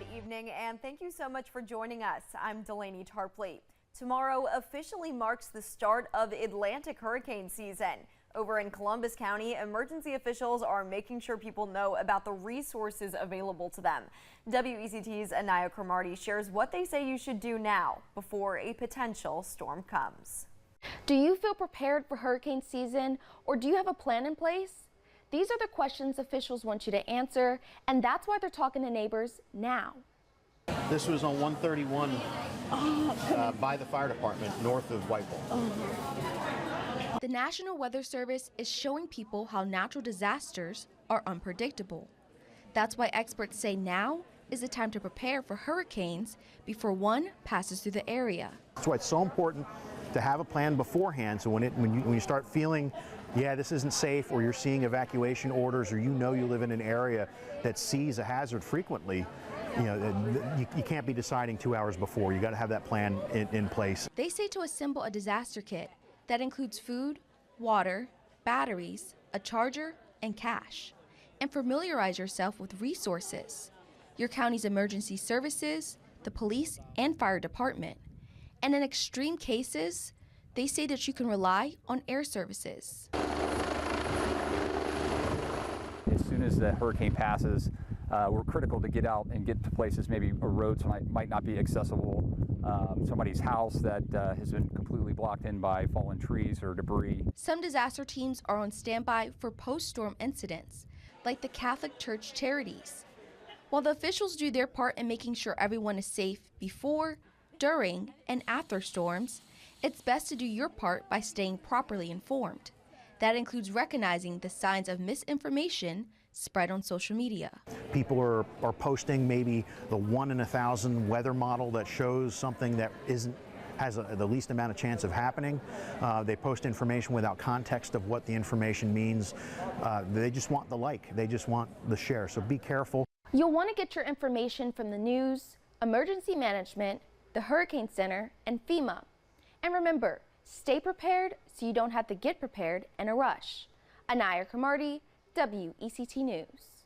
Good evening, and thank you so much for joining us. I'm Delaney Tarpley. Tomorrow officially marks the start of Atlantic hurricane season. Over in Columbus County, emergency officials are making sure people know about the resources available to them. WECT's Anaya Cromartie shares what they say you should do now before a potential storm comes. Do you feel prepared for hurricane season, or do you have a plan in place? These are the questions officials want you to answer, and that's why they're talking to neighbors now. This was on 131 by the fire department north of Whitehall. The National Weather Service is showing people how natural disasters are unpredictable. That's why experts say now is the time to prepare for hurricanes before one passes through the area. That's why it's so important to have a plan beforehand, so when you start feeling, yeah, this isn't safe, or you're seeing evacuation orders, or you live in an area that sees a hazard frequently, you can't be deciding 2 hours before. You got to have that plan in place. They say to assemble a disaster kit that includes food, water, batteries, a charger, and cash, and familiarize yourself with resources: your county's emergency services, the police and fire department. And in extreme cases, they say that you can rely on air services. As soon as the hurricane passes, we're critical to get out and get to places, maybe a road might not be accessible, somebody's house that has been completely blocked in by fallen trees or debris. Some disaster teams are on standby for post-storm incidents, like the Catholic Church Charities. While the officials do their part in making sure everyone is safe before, during, and after storms, it's best to do your part by staying properly informed. That includes recognizing the signs of misinformation spread on social media. People are posting maybe the 1 in 1,000 weather model that shows something that has the least amount of chance of happening. They post information without context of what the information means. They just want the like, they just want the share, so be careful. You'll want to get your information from the news, emergency management, the Hurricane Center, and FEMA. And remember, stay prepared so you don't have to get prepared in a rush. Anaya Cromartie, WECT News.